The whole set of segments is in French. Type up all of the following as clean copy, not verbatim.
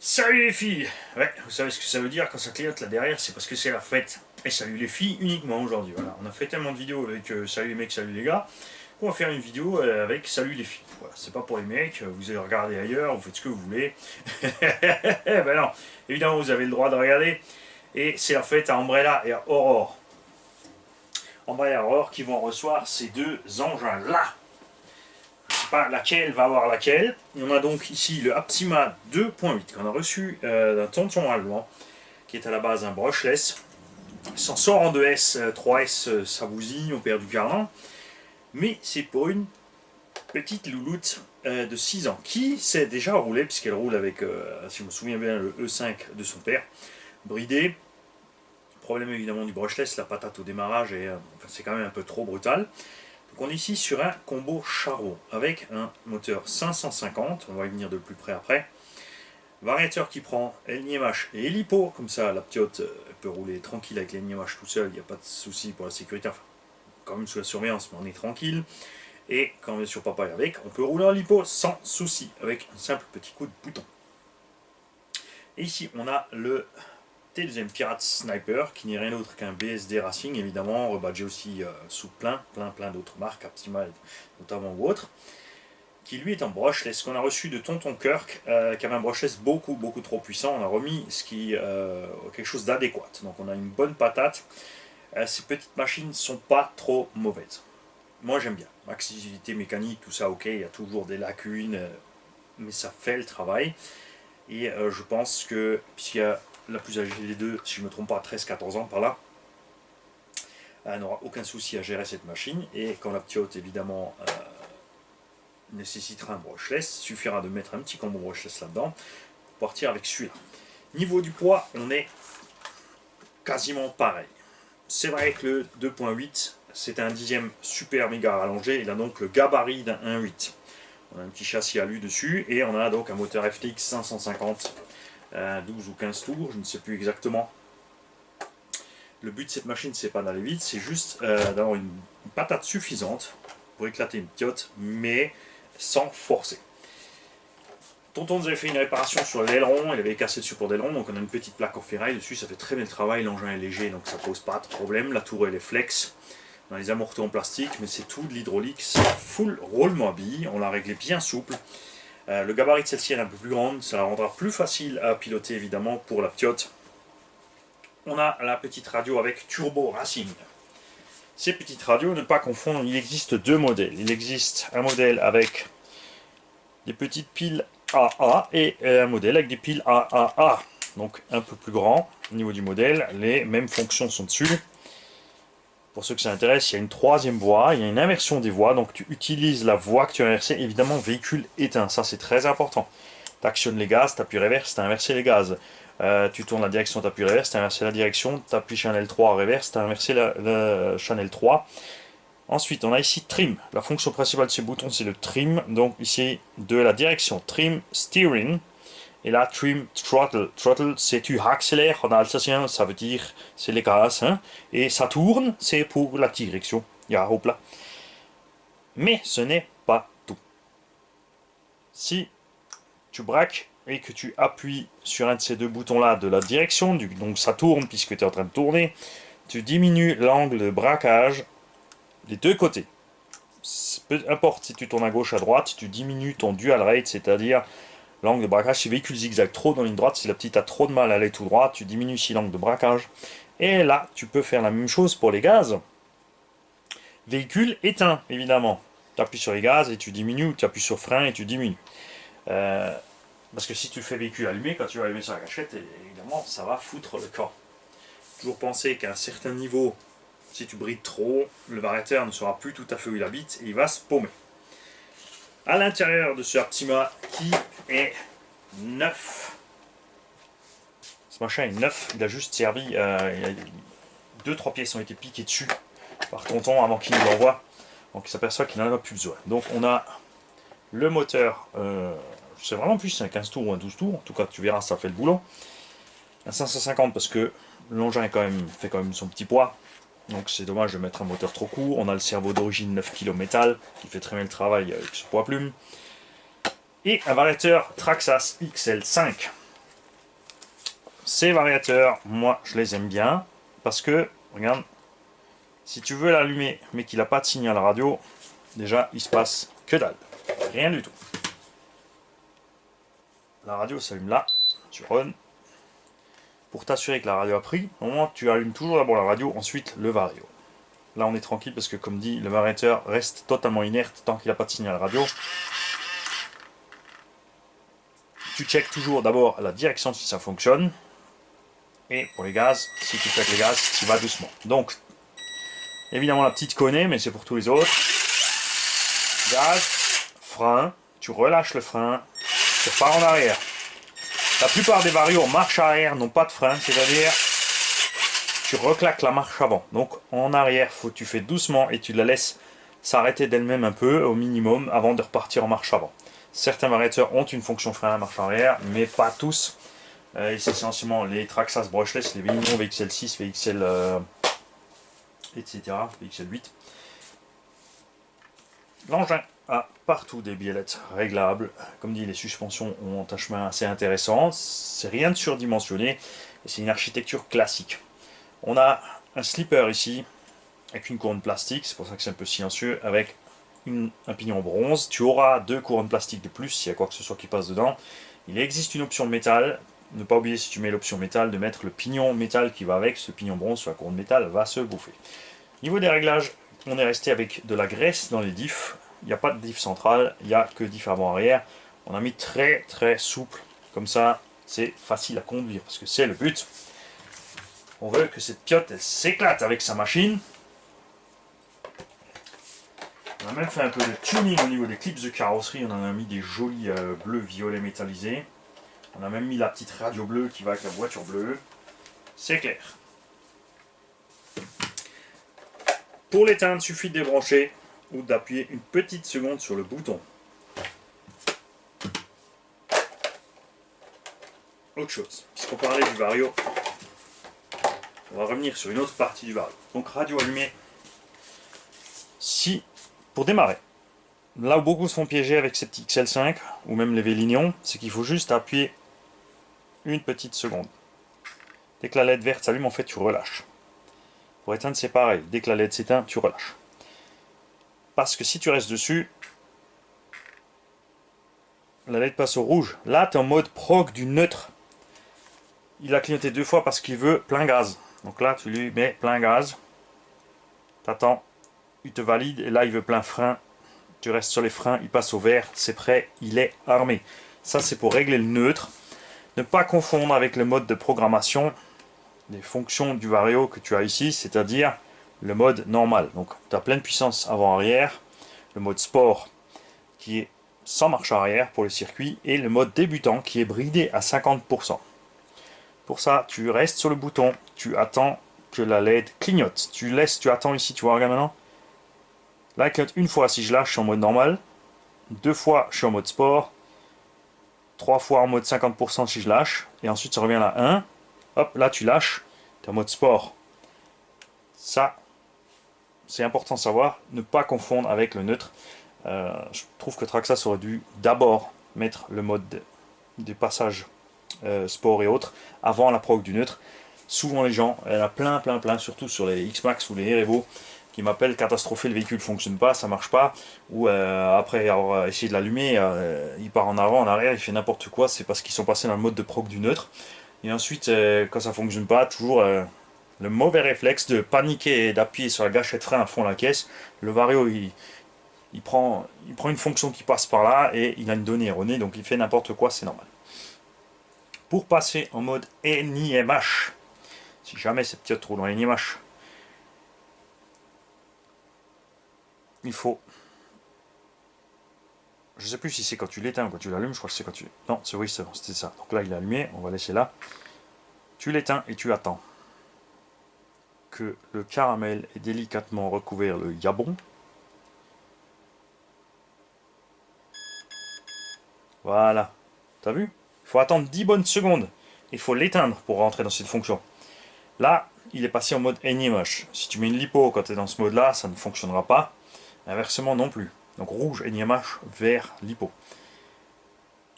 Salut les filles. Ouais, vous savez ce que ça veut dire quand ça clignote là derrière, c'est parce que c'est la fête. Et salut les filles uniquement aujourd'hui. Voilà, on a fait tellement de vidéos avec salut les mecs, salut les gars, qu'on va faire une vidéo avec salut les filles. Voilà, c'est pas pour les mecs, vous allez regarder ailleurs, vous faites ce que vous voulez. Ben non, évidemment vous avez le droit de regarder. Et c'est la fête à Umbrella et à Aurore. Umbrella et Aurore qui vont recevoir ces deux engins là. Pas laquelle va avoir laquelle. Et on a donc ici le Aptima 2.8 qu'on a reçu d'un tonton allemand qui est à la base un brushless. Il s'en sort en 2S, 3S, ça bousille, on perd du cardan. Mais c'est pour une petite louloute de 6 ans qui s'est déjà roulée, puisqu'elle roule avec, si je me souviens bien, le E5 de son père, bridé. Problème évidemment du brushless, la patate au démarrage, enfin, c'est quand même un peu trop brutal. Donc on est ici sur un combo charbon avec un moteur 550, on va y venir de plus près après. Variateur qui prend LNMH et hélipo, comme ça la petite peut rouler tranquille avec LNMH tout seul, il n'y a pas de souci pour la sécurité, enfin quand même sous la surveillance mais on est tranquille. Et quand on est sur papa et avec, on peut rouler en lipo sans souci, avec un simple petit coup de bouton. Et ici on a le T2M Pirate Sniper, qui n'est rien d'autre qu'un BSD Racing, évidemment, rebadgé aussi sous plein d'autres marques, Aptima notamment ou autres, qui lui est en brushless, qu'on a reçu de Tonton Kirk, qui avait un brushless beaucoup trop puissant. On a remis quelque chose d'adéquat. Donc on a une bonne patate. Ces petites machines ne sont pas trop mauvaises. Moi j'aime bien. Activité mécanique, tout ça, ok, il y a toujours des lacunes, mais ça fait le travail. Et je pense que, puisqu'il y a la plus âgée des deux, si je ne me trompe pas, 13-14 ans par là, elle n'aura aucun souci à gérer cette machine. Et quand la petite, évidemment, nécessitera un brushless, il suffira de mettre un petit combo brushless là-dedans pour partir avec celui-là. Niveau du poids, on est quasiment pareil. C'est vrai que le 2.8, c'est un dixième super méga rallongé, il a donc le gabarit d'un 1.8. On a un petit châssis alu dessus et on a donc un moteur FTX 550, 12 ou 15 tours, je ne sais plus exactement. Le but de cette machine, c'est pas d'aller vite, c'est juste d'avoir une patate suffisante pour éclater une piote, mais sans forcer. Tonton nous avait fait une réparation sur l'aileron, il avait cassé le support d'aileron, donc on a une petite plaque en ferraille dessus, ça fait très bien le travail, l'engin est léger, donc ça pose pas de problème. La tour elle est flex, on a les amortis en plastique, mais c'est tout de l'hydraulique, c'est full roll mobile, on l'a réglé bien souple. Le gabarit de celle-ci est un peu plus grande, ça la rendra plus facile à piloter évidemment pour la piote. On a la petite radio avec Turbo Racing. Ces petites radios, ne pas confondre, il existe deux modèles. Il existe un modèle avec des petites piles AA et un modèle avec des piles AAA. Donc un peu plus grand au niveau du modèle. Les mêmes fonctions sont dessus. Pour ceux que ça intéresse, il y a une troisième voie, il y a une inversion des voies. Donc tu utilises la voie que tu as inversée, évidemment véhicule éteint. Ça c'est très important. Tu actionnes les gaz, tu appuies reverse, tu as inversé les gaz. Tu tournes la direction, tu appuies reverse, tu as inversé la direction, tu appuies channel 3 reverse, tu as inversé le channel 3. Ensuite, on a ici trim. La fonction principale de ce bouton, c'est le trim. Donc ici, de la direction trim steering. Et là, trim throttle. Throttle, c'est tu accélères en alsacien, ça veut dire c'est les gaz. Hein. Et ça tourne, c'est pour la direction. Ja, hop là. Mais ce n'est pas tout. Si tu braques et que tu appuies sur un de ces deux boutons-là de la direction, donc ça tourne puisque tu es en train de tourner, tu diminues l'angle de braquage des deux côtés. Peu importe si tu tournes à gauche, à droite, tu diminues ton dual rate, c'est-à-dire l'angle de braquage. Si le véhicule zigzag trop dans la ligne droite, si la petite a trop de mal à aller tout droit, tu diminues ici l'angle de braquage. Et là, tu peux faire la même chose pour les gaz. Véhicule éteint, évidemment. Tu appuies sur les gaz et tu diminues, tu appuies sur frein et tu diminues. Parce que si tu fais véhicule allumé, quand tu vas allumer sur la gâchette, évidemment, ça va foutre le camp. Toujours penser qu'à un certain niveau, si tu brides trop, le variateur ne saura plus tout à fait où il habite et il va se paumer. À l'intérieur de ce Aptima qui est neuf. Ce machin est neuf, il a juste servi, il y a 2-3 pièces ont été piquées dessus par tonton avant qu'il nous l'envoie. Donc il s'aperçoit qu'il n'en a plus besoin. Donc on a le moteur, c'est vraiment plus, c'est un 15 tours ou un 12 tours, en tout cas tu verras ça fait le boulot. Un 550 parce que l'engin fait quand même son petit poids. Donc c'est dommage de mettre un moteur trop court. On a le cerveau d'origine 9 kg métal qui fait très bien le travail avec ce poids plume. Et un variateur Traxxas XL5. ces variateurs, moi je les aime bien parce que, regarde, si tu veux l'allumer mais qu'il n'a pas de signal radio, déjà il se passe que dalle, rien du tout. La radio s'allume là, tu on. Pour t'assurer que la radio a pris, au moment tu allumes toujours d'abord la radio, ensuite le vario. Là on est tranquille parce que comme dit, le variateur reste totalement inerte tant qu'il n'a pas de signal radio. Tu checkes toujours d'abord la direction si ça fonctionne. Et pour les gaz, si tu checkes les gaz, tu vas doucement. Donc, évidemment la petite connaît, mais c'est pour tous les autres. Gaz, frein, tu relâches le frein, tu repars en arrière. La plupart des varios en marche arrière n'ont pas de frein, c'est-à-dire tu reclaques la marche avant. Donc en arrière, tu fais doucement et tu la laisses s'arrêter d'elle-même un peu, au minimum, avant de repartir en marche avant. Certains variateurs ont une fonction frein à marche arrière, mais pas tous. Et c'est essentiellement les Traxxas brushless, les Velinon, VXL6, VXL, etc., VXL8. L'engin a partout des biellettes réglables. Comme dit, les suspensions ont un chemin assez intéressant. C'est rien de surdimensionné. C'est une architecture classique. On a un slipper ici, avec une couronne plastique. C'est pour ça que c'est un peu silencieux, avec un pignon en bronze. Tu auras 2 couronnes plastiques de plus, s'il y a quoi que ce soit qui passe dedans. Il existe une option métal. Ne pas oublier, si tu mets l'option métal, de mettre le pignon métal qui va avec. Ce pignon bronze sur la couronne métal va se bouffer. Niveau des réglages, on est resté avec de la graisse dans les diffs. Il n'y a pas de diff central, il n'y a que diff avant-arrière. On a mis très très souple, comme ça c'est facile à conduire, parce que c'est le but. On veut que cette piote elle s'éclate avec sa machine. On a même fait un peu de tuning au niveau des clips de carrosserie, on en a mis des jolis bleus violets métallisés. On a même mis la petite radio bleue qui va avec la voiture bleue. C'est clair. Pour l'éteindre, il suffit de débrancher ou d'appuyer une petite seconde sur le bouton. Autre chose, puisqu'on parlait du vario, on va revenir sur une autre partie du vario. Donc radio allumée. Si, pour démarrer, là où beaucoup se font piéger avec ces petits XL5 ou même les Velinon, c'est qu'il faut juste appuyer une petite seconde. Dès que la LED verte s'allume, en fait, tu relâches. Pour éteindre, c'est pareil. Dès que la LED s'éteint, tu relâches. Parce que si tu restes dessus, la LED passe au rouge. Là, tu es en mode prog du neutre. Il a clignoté 2 fois parce qu'il veut plein gaz. Donc là, tu lui mets plein gaz. Tu attends, il te valide. Et là, il veut plein frein. Tu restes sur les freins, il passe au vert. C'est prêt, il est armé. Ça, c'est pour régler le neutre. Ne pas confondre avec le mode de programmation des fonctions du vario que tu as ici, c'est-à-dire le mode normal. Donc tu as pleine puissance avant-arrière, le mode sport qui est sans marche arrière pour les circuits et le mode débutant qui est bridé à 50%. Pour ça, tu restes sur le bouton, tu attends que la LED clignote. Tu attends ici, tu vois, regarde maintenant. Là, elle clignote une fois si je lâche, je suis en mode normal. 2 fois, je suis en mode sport. 3 fois en mode 50% si je lâche. Et ensuite, ça revient à 1. Hop, là tu lâches, tu es en mode sport. Ça, c'est important de savoir, ne pas confondre avec le neutre. Je trouve que Traxxas aurait dû d'abord mettre le mode des passages sport et autres avant la prog du neutre. Souvent les gens, il y en a plein, surtout sur les X-Max ou les Erevo, qui m'appellent catastrophé, le véhicule fonctionne pas, ça marche pas, ou après avoir essayé de l'allumer, il part en avant, en arrière, il fait n'importe quoi, c'est parce qu'ils sont passés dans le mode de prog du neutre. Et ensuite, quand ça fonctionne pas, toujours le mauvais réflexe de paniquer et d'appuyer sur la gâchette frein à fond la caisse. Le vario, il prend une fonction qui passe par là et il a une donnée erronée, donc il fait n'importe quoi, c'est normal. Pour passer en mode NIMH, si jamais cette petite roule en NIMH, il faut... Je sais plus si c'est quand tu l'éteins ou quand tu l'allumes, je crois que c'est quand tu... Non, c'est oui, c'était ça. Donc là, il est allumé, on va laisser là. Tu l'éteins et tu attends que le caramel ait délicatement recouvert le yabon. Voilà. T'as vu? Il faut attendre 10 bonnes secondes. Il faut l'éteindre pour rentrer dans cette fonction. Là, il est passé en mode NIMH. Si tu mets une lipo quand tu es dans ce mode-là, ça ne fonctionnera pas. Inversement non plus. Donc rouge NIMH, vert lipo.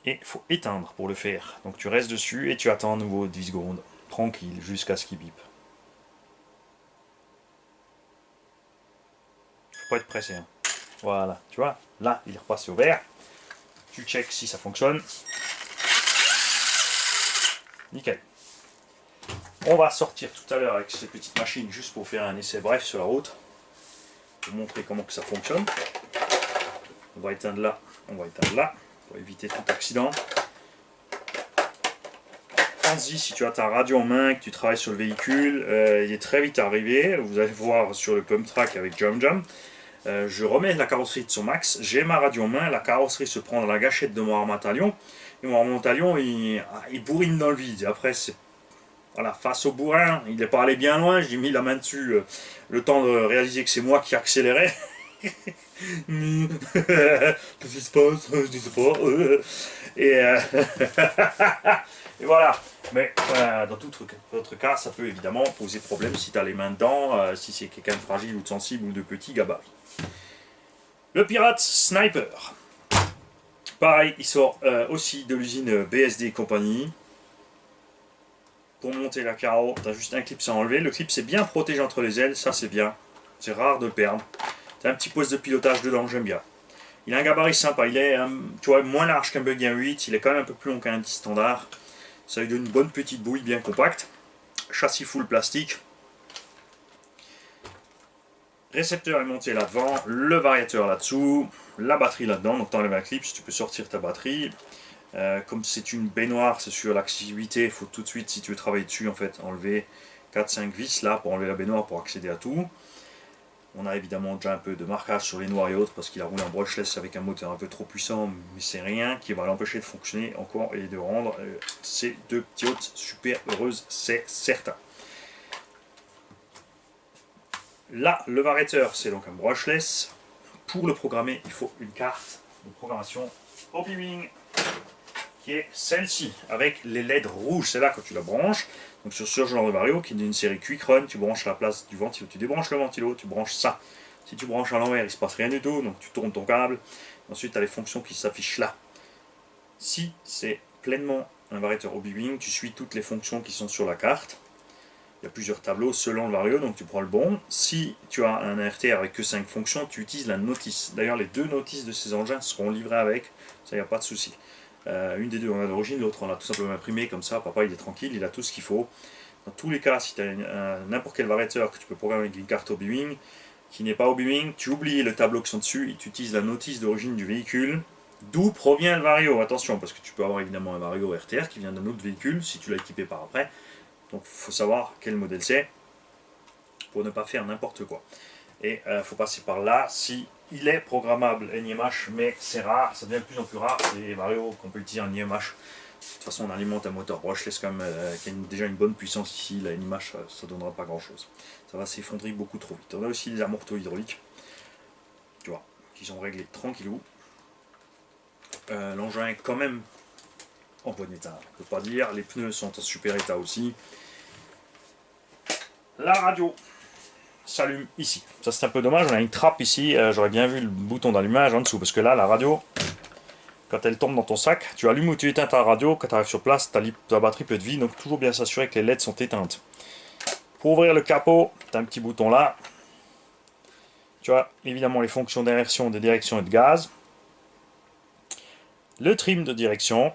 Et il faut éteindre pour le faire. Donc tu restes dessus et tu attends à nouveau 10 secondes, tranquille, jusqu'à ce qu'il bip. Faut pas être pressé. Hein. Voilà, tu vois, là il est repassé au vert. Tu check si ça fonctionne. Nickel. On va sortir tout à l'heure avec ces petites machines juste pour faire un essai bref sur la route. Pour montrer comment que ça fonctionne. On va éteindre là, on va éteindre là, pour éviter tout accident. Pense-y, si tu as ta radio en main, que tu travailles sur le véhicule, il est très vite arrivé. Vous allez voir sur le pump track avec Jump Jump. Je remets la carrosserie de son max, j'ai ma radio en main, la carrosserie se prend dans la gâchette de mon armatalion, et mon armatalion il bourrine dans le vide. Et après, c'est voilà, face au bourrin, il n'est pas allé bien loin, j'ai mis la main dessus, le temps de réaliser que c'est moi qui accélérais. Qu'est-ce qui se passe? Je ne sais pas. Et voilà. Mais dans tout autre cas, ça peut évidemment poser problème si tu as les mains dedans, si c'est quelqu'un de fragile ou de sensible ou de petit gabarit. Le Pirate Sniper. Pareil, il sort aussi de l'usine BSD et compagnie. Pour monter la carreau, tu as juste un clip à enlever. Le clip c'est bien protégé entre les ailes, ça c'est bien. C'est rare de le perdre. Tu as un petit poste de pilotage dedans, j'aime bien. Il a un gabarit sympa, il est tu vois, moins large qu'un Buggy 8, il est quand même un peu plus long qu'un 10 standard. Ça lui donne une bonne petite bouille bien compacte. Châssis full plastique. Récepteur est monté là-devant, le variateur là-dessous, la batterie là-dedans, donc tu enlèves un clip, tu peux sortir ta batterie. Comme c'est une baignoire, c'est sur l'accessibilité, il faut tout de suite, si tu veux travailler dessus, en fait, enlever 4-5 vis là pour enlever la baignoire pour accéder à tout. On a évidemment déjà un peu de marquage sur les noirs et autres parce qu'il a roulé en brushless avec un moteur un peu trop puissant, mais c'est rien qui va l'empêcher de fonctionner encore et de rendre ces deux petits hôtes super heureuses, c'est certain. Là, le variateur, c'est donc un brushless. Pour le programmer, il faut une carte de programmation Hobby qui est celle-ci, avec les LED rouges. C'est là quand tu la branches. Donc sur ce genre de vario, qui est d'une série Quick Run, tu branches à la place du ventilo. Tu débranches le ventilo, tu branches ça. Si tu branches à l'envers, il ne se passe rien du tout. Donc tu tournes ton câble. Ensuite, tu as les fonctions qui s'affichent là. Si c'est pleinement un variateur Hobby, tu suis toutes les fonctions qui sont sur la carte. Il y a plusieurs tableaux selon le vario, donc tu prends le bon. Si tu as un RTR avec que 5 fonctions, tu utilises la notice. D'ailleurs, les deux notices de ces engins seront livrées avec, ça, il n'y a pas de souci. Une des deux on a d'origine, l'autre on l'a tout simplement imprimé, comme ça papa il est tranquille, il a tout ce qu'il faut. Dans tous les cas, si tu as n'importe quel variateur que tu peux programmer avec une carte Hobby qui n'est pas Hobby, tu oublies le tableau qui sont dessus et tu utilises la notice d'origine du véhicule, d'où provient le vario. Attention, parce que tu peux avoir évidemment un vario RTR qui vient d'un autre véhicule, si tu l'as équipé par après. Donc il faut savoir quel modèle c'est, pour ne pas faire n'importe quoi. Et il faut passer par là si il est programmable NIMH, mais c'est rare, ça devient de plus en plus rare, les varios qu'on peut utiliser en NIMH. De toute façon, on alimente un moteur brushless quand même, qui a déjà une bonne puissance ici, la NIMH, ça ne donnera pas grand chose. Ça va s'effondrer beaucoup trop vite. On a aussi des amortos hydrauliques, tu vois, qui sont réglés tranquillou. L'engin est quand même en bon état, on ne peut pas dire, les pneus sont en super état aussi. La radio s'allume ici. Ça c'est un peu dommage, on a une trappe ici, j'aurais bien vu le bouton d'allumage en dessous, parce que là la radio, quand elle tombe dans ton sac, tu allumes ou tu éteins ta radio, quand tu arrives sur place, ta batterie peut être vide, donc toujours bien s'assurer que les LED sont éteintes. Pour ouvrir le capot, tu as un petit bouton là. Tu as évidemment les fonctions d'inversion, de direction et de gaz. Le trim de direction,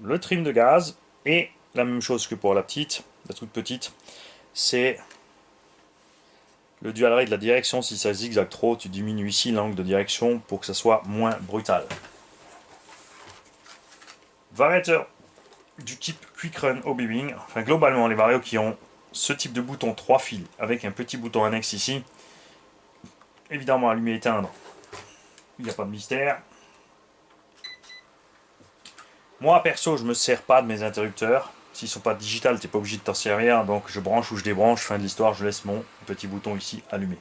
le trim de gaz, et la même chose que pour la petite, la toute petite, c'est le dual ray de la direction. Si ça zigzague trop, tu diminues ici l'angle de direction pour que ça soit moins brutal. Variateur du type Quick Run Hobby, enfin globalement les varios qui ont ce type de bouton 3 fils avec un petit bouton annexe ici, évidemment allumer et éteindre, il n'y a pas de mystère. Moi perso je me sers pas de mes interrupteurs, s'ils sont pas digital tu n'es pas obligé de t'en servir, donc je branche ou je débranche, fin de l'histoire, je laisse mon petit bouton ici allumé.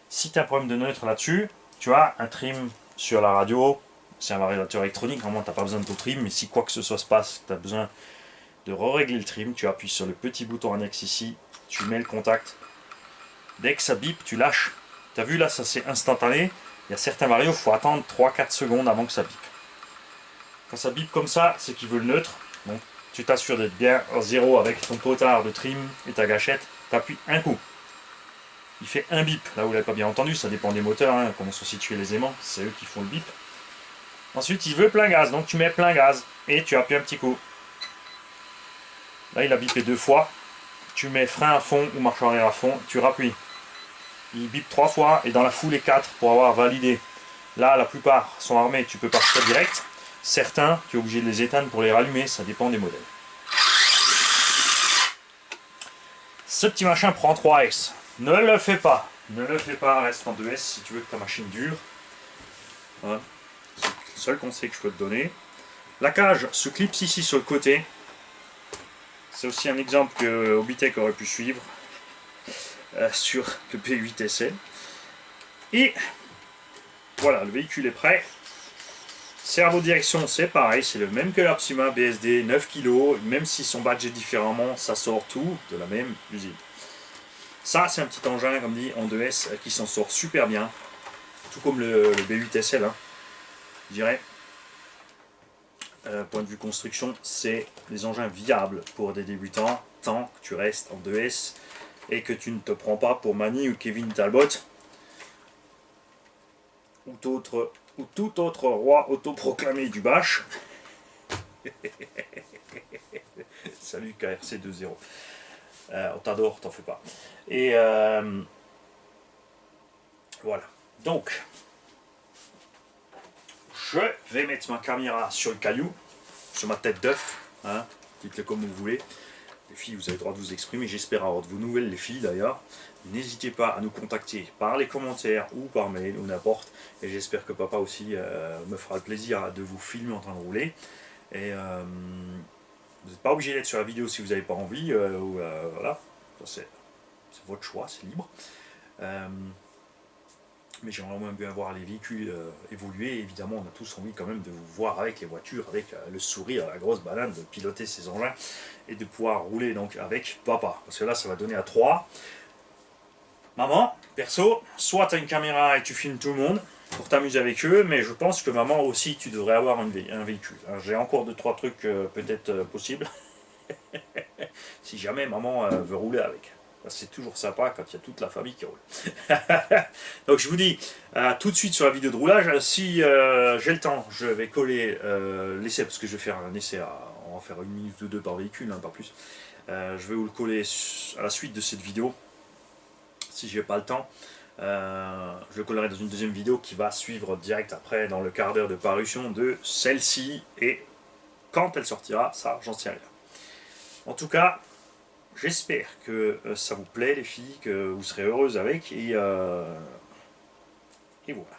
Si tu as un problème de neutre là-dessus, tu as un trim sur la radio, c'est un variateur électronique, vraiment tu n'as pas besoin de ton trim, mais si quoi que ce soit se passe, tu as besoin de régler le trim, tu appuies sur le petit bouton annexe ici, tu mets le contact, dès que ça bip, tu lâches. Tu as vu là, ça c'est instantané, il y a certains varios, il faut attendre 3-4 secondes avant que ça bip. Quand ça bip comme ça, c'est qu'il veut le neutre. Donc tu t'assures d'être bien en zéro avec ton potard de trim et ta gâchette. Tu appuies un coup. Il fait un bip. Là vous l'avez pas bien entendu, ça dépend des moteurs, hein, comment sont situés les aimants. C'est eux qui font le bip. Ensuite, il veut plein gaz. Donc tu mets plein gaz et tu appuies un petit coup. Là, il a bipé 2 fois. Tu mets frein à fond ou marche arrière à fond. Tu rappuies. Il bip 3 fois et dans la foulée 4 pour avoir validé. Là, la plupart sont armés. Tu peux partir direct. Certains, tu es obligé de les éteindre pour les rallumer, ça dépend des modèles. Ce petit machin prend 3S. Ne le fais pas. Ne le fais pas, reste en 2S si tu veux que ta machine dure. Voilà. C'est le seul conseil que je peux te donner. La cage se clipse ici sur le côté. C'est aussi un exemple que Hobbytech aurait pu suivre sur le P8 SL. Et voilà, le véhicule est prêt. Cerveau direction, c'est pareil, c'est le même que l'Apsima BSD, 9 kg, même si son badge est différemment, ça sort tout de la même usine. Ça, c'est un petit engin, comme dit, en 2S, qui s'en sort super bien, tout comme le B8 SL, hein, je dirais. Point de vue construction, c'est des engins viables pour des débutants, tant que tu restes en 2S et que tu ne te prends pas pour Manny ou Kevin Talbot, ou tout autre roi autoproclamé du bâche. Salut KRC 2.0. On t'adore, t'en fais pas. Et voilà. Donc, je vais mettre ma caméra sur le caillou, sur ma tête d'œuf. Hein, dites-le comme vous voulez. Les filles, vous avez le droit de vous exprimer. J'espère avoir de vos nouvelles, les filles d'ailleurs. N'hésitez pas à nous contacter par les commentaires ou par mail ou n'importe. Et j'espère que papa aussi me fera le plaisir de vous filmer en train de rouler. Et vous n'êtes pas obligé d'être sur la vidéo si vous n'avez pas envie. Voilà, c'est votre choix, c'est libre. Mais j'aimerais au moins bien voir les véhicules évoluer. Évidemment, on a tous envie quand même de vous voir avec les voitures, avec le sourire, la grosse banane, de piloter ces engins et de pouvoir rouler donc avec papa. Parce que là, ça va donner à 3. Maman, perso, soit tu as une caméra et tu filmes tout le monde pour t'amuser avec eux, mais je pense que maman aussi, tu devrais avoir un véhicule. J'ai encore 2-3 trucs peut-être possibles. Si jamais maman veut rouler avec. C'est toujours sympa quand il y a toute la famille qui roule. Donc je vous dis tout de suite sur la vidéo de roulage. Si j'ai le temps, je vais coller l'essai, parce que je vais faire un essai, on va faire 1 minute ou 2 par véhicule, hein, pas plus. Je vais vous le coller à la suite de cette vidéo. Si je n'ai pas le temps, je le collerai dans une deuxième vidéo qui va suivre direct après, dans le quart d'heure de parution de celle-ci. Et quand elle sortira, ça j'en sais rien. En tout cas, j'espère que ça vous plaît les filles, que vous serez heureuses avec, et voilà.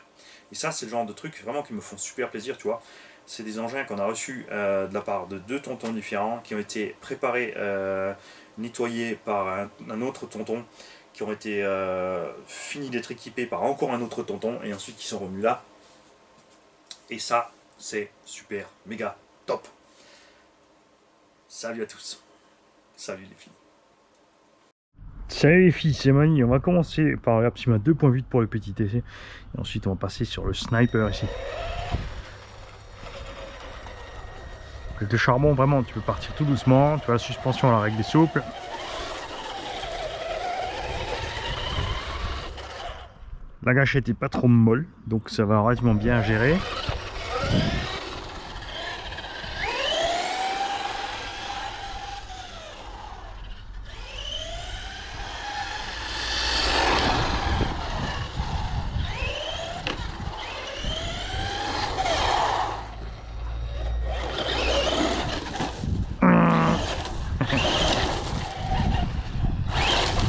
Et ça c'est le genre de trucs vraiment qui me font super plaisir, tu vois. C'est des engins qu'on a reçus de la part de 2 tontons différents, qui ont été préparés, nettoyés par un autre tonton, qui ont été finis d'être équipés par encore un autre tonton, et ensuite qui sont revenus là. Et ça, c'est super, méga, top. Salut à tous. Salut les filles. Salut les filles, c'est Mani. On va commencer par l'Apsima 2.8 pour le petit essai. Et ensuite on va passer sur le sniper ici. Avec le charbon, vraiment, tu peux partir tout doucement. Tu vois, la suspension à la règle est souple. La gâchette est pas trop molle, donc ça va relativement bien gérer.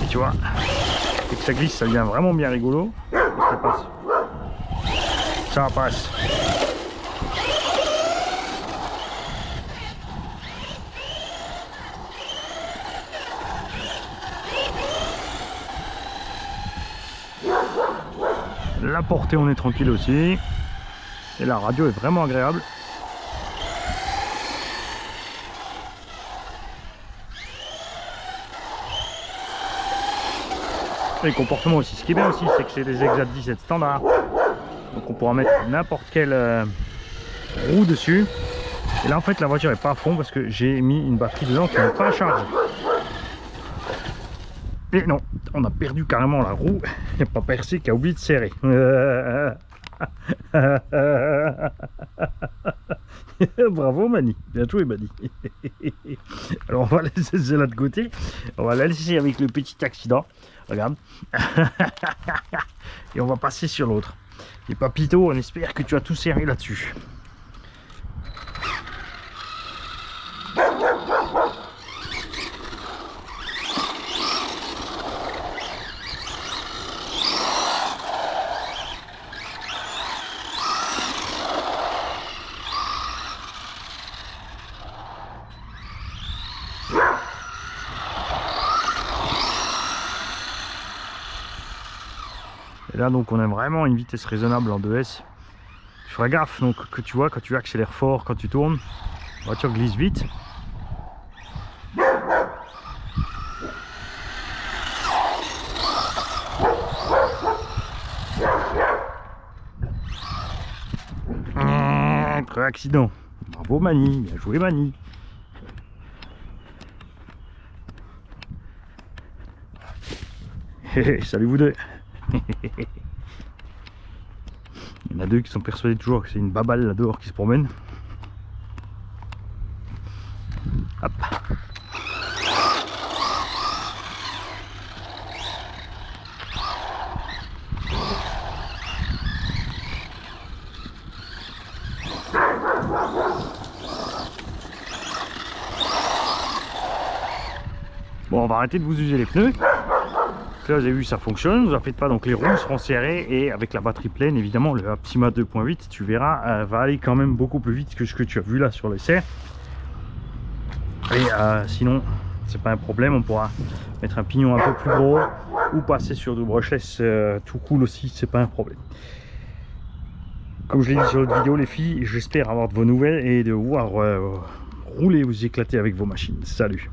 Et tu vois, dès que ça glisse, ça devient vraiment bien rigolo. Ça passe. Ça passe. La portée, on est tranquille aussi. Et la radio est vraiment agréable. Et le comportement aussi. Ce qui est bien aussi, c'est que c'est des Exat 17 standards. Donc on pourra mettre n'importe quelle roue dessus. Et là en fait la voiture n'est pas à fond parce que j'ai mis une batterie dedans qui n'est pas chargée. Et non, on a perdu carrément la roue. Il n'y a pas percé qui a oublié de serrer. Bravo Mani, bien joué Mani. Alors on va laisser celle-là de côté. On va la laisser avec le petit accident. Regarde. Et on va passer sur l'autre. Et Papito, on espère que tu as tout serré là-dessus. Et là donc on a vraiment une vitesse raisonnable en 2S. Il faudra gaffe donc que tu vois quand tu accélères fort, quand tu tournes, la voiture glisse vite. Accident. Bravo Mani, bien joué Mani. Salut vous deux. Il y en a deux qui sont persuadés toujours que c'est une baballe là dehors qui se promène. Hop. Bon, on va arrêter de vous user les pneus. Là, vous avez vu, ça fonctionne. Ne vous en faites pas, donc les roues seront serrées et avec la batterie pleine, évidemment, le Optima 2.8, tu verras, va aller quand même beaucoup plus vite que ce que tu as vu là sur l'essai. Et sinon, c'est pas un problème, on pourra mettre un pignon un peu plus gros ou passer sur du brushless tout cool aussi, c'est pas un problème. Comme je l'ai dit sur l'autre vidéo, les filles, j'espère avoir de vos nouvelles et de vous voir rouler, vous éclater avec vos machines. Salut!